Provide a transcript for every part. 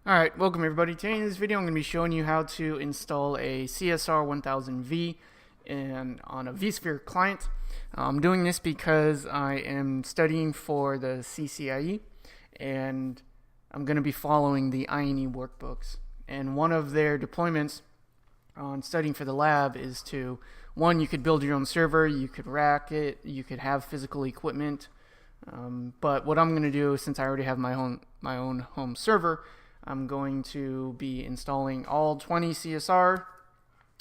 Alright, welcome everybody. Today in this video I'm going to be showing you how to install a CSR1000v on a vSphere client. I'm doing this because I am studying for the CCIE and I'm going to be following the INE workbooks. And one of their deployments on studying for the lab is to, one, you could build your own server, you could rack it, you could have physical equipment. But what I'm going to do, since I already have my own home server, I'm going to be installing all 20 CSR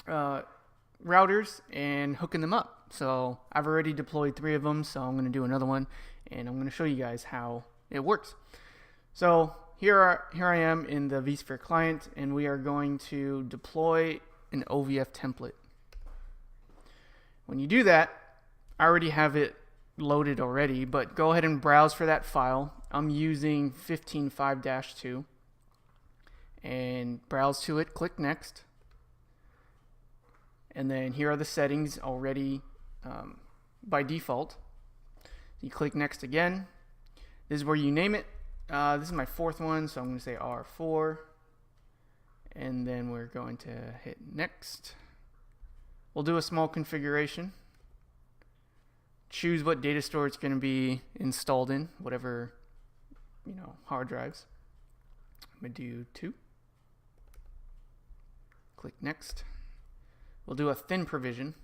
routers and hooking them up. So I've already deployed 3 of them, so I'm going to do another one, and I'm going to show you guys how it works. So here I am in the vSphere client, and we are going to deploy an OVF template. When you do that, I already have it loaded already, but go ahead and browse for that file. I'm using 15.5-2. And browse to it, click next, and then here are the settings already by default. You click next again. This is where you name it. This is my 4th one, so I'm going to say R4, and then we're going to hit next. We'll do a small configuration. Choose what data store it's going to be installed in, whatever hard drives. I'm going to do 2. Click next. We'll do a thin provision.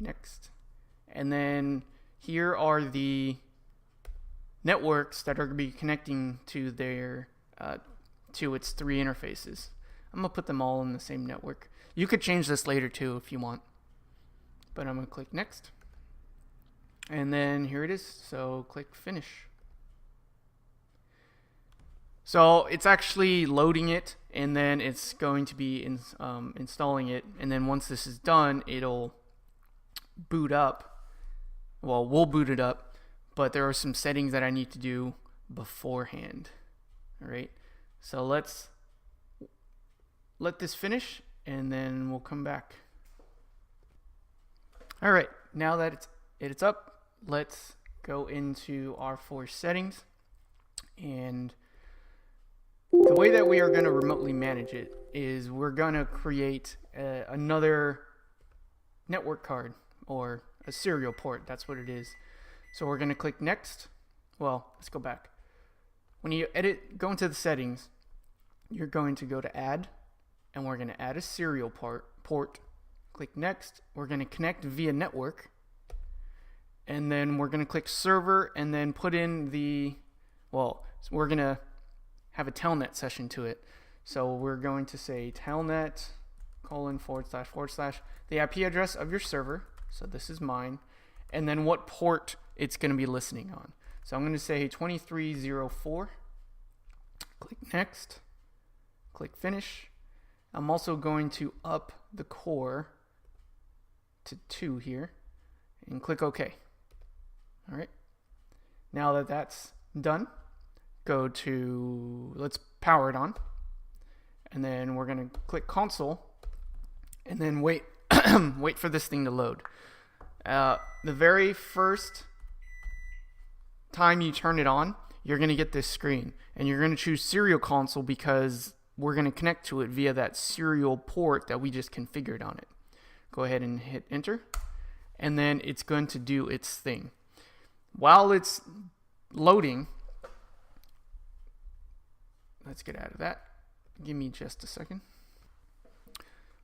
Next. And then here are the networks that are going to be connecting to their to its 3 interfaces. I'm going to put them all in the same network. You could change this later too if you want. But I'm going to click next. And then here it is. So click finish. So it's actually loading it, and then it's going to be installing it, and then once this is done, it'll boot up. Well, we'll boot it up, but there are some settings that I need to do beforehand. All right, so let's let this finish, and then we'll come back. All right, now that it's up, let's go into our 4 settings, and the way that we are going to remotely manage it is we're going to create another network card, or a serial port. That's what it is. So we're going to click next. Well, let's go back. When you go into the settings, you're going to go to add, and we're going to add a serial port. Click next. We're going to connect via network, and then we're going to click server, and then put in so we're going to have a telnet session to it. So we're going to say telnet : / the IP address of your server. So this is mine. And then what port it's going to be listening on. So I'm going to say 2304. Click next. Click finish. I'm also going to up the core to 2 here and click OK. All right. Now that that's done, go to, let's power it on, and then we're going to click console, and then wait wait for this thing to load. The very first time you turn it on, you're going to get this screen, and you're going to choose serial console because we're going to connect to it via that serial port that we just configured on it. Go ahead and hit enter, and then it's going to do its thing. While it's loading, let's get out of that. Give me just a second.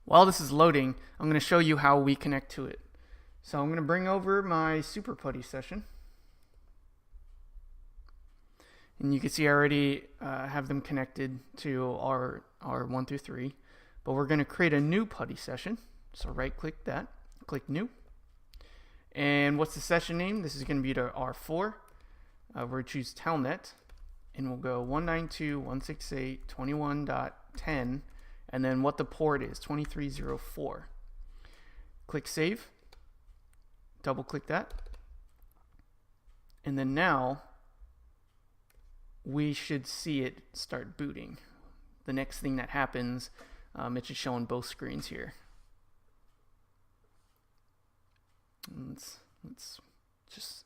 While this is loading, I'm going to show you how we connect to it. So I'm going to bring over my Super Putty session. And you can see I already have them connected to our 1 through 3. But we're going to create a new Putty session. So right click that, click new. And what's the session name? This is going to be to R4. We're going to choose telnet. And we'll go 192.168.21.10, and then what the port is, 2304. Click save, double click that, and then now we should see it start booting. The next thing that happens, it should show on both screens here. Let's just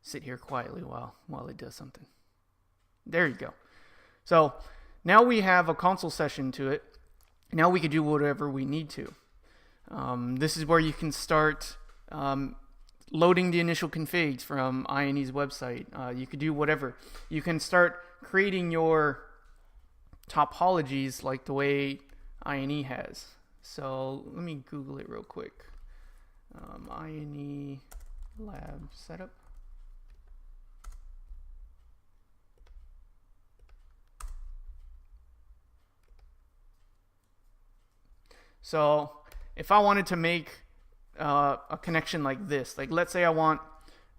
sit here quietly while it does something. There you go. So now we have a console session to it. Now we can do whatever we need to. This is where you can start loading the initial configs from INE's website. You could do whatever. You can start creating your topologies like the way INE has. So let me Google it real quick. INE lab setup. So if I wanted to make a connection like this, like let's say I want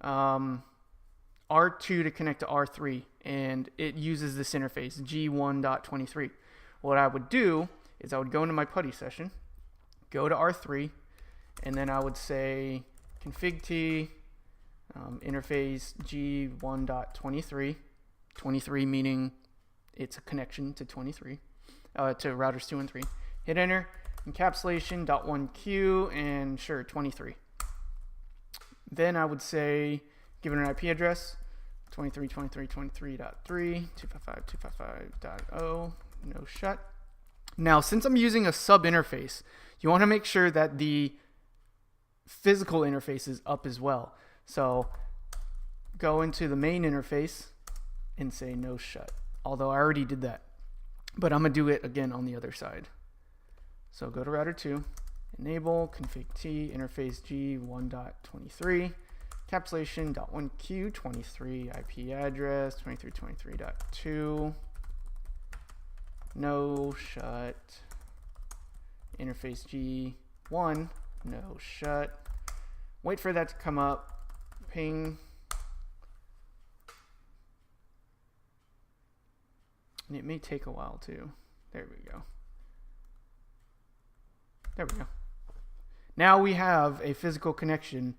R2 to connect to R3 and it uses this interface G1.23. What I would do is I would go into my PuTTY session, go to R3, and then I would say config T interface G1.23, 23 meaning it's a connection to 23, to routers 2 and 3. Hit enter, encapsulation .1q, and sure, 23. Then I would say, give it an IP address, 23.23.23.3, 255.255.0, no shut. Now, since I'm using a sub interface, you want to make sure that the physical interface is up as well. So go into the main interface and say no shut, although I already did that. But I'm going to do it again on the other side. So go to router 2, enable config T interface G1.23, encapsulation .1q, 23 IP address, 23.23.2, no shut, interface G1, no shut. Wait for that to come up, ping, and it may take a while too. There we go. There we go. Now we have a physical connection,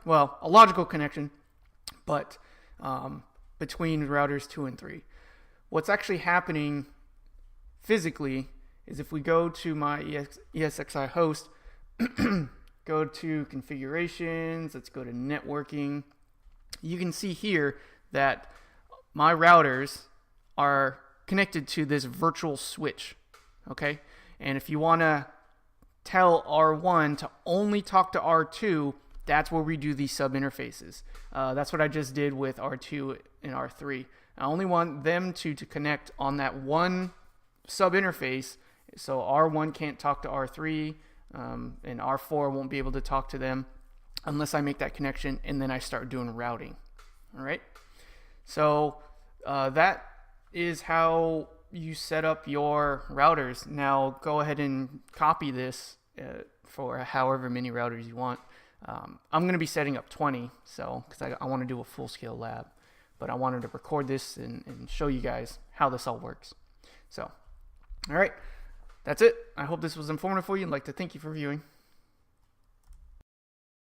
well, a logical connection, but between routers 2 and 3. What's actually happening physically is if we go to my ESXi host, go to configurations, let's go to networking, you can see here that my routers are connected to this virtual switch, okay? And if you want to tell R1 to only talk to R2, that's where we do these sub interfaces. That's what I just did with R2 and R3. I only want them to connect on that one sub interface, so R1 can't talk to R3, and R4 won't be able to talk to them unless I make that connection, and then I start doing routing. All right, so that is how you set up your routers. Now go ahead and copy this for however many routers you want. I'm going to be setting up 20, so because I want to do a full-scale lab, but I wanted to record this and show you guys how this all works. So, all right, that's it. I hope this was informative for you. I'd like to thank you for viewing.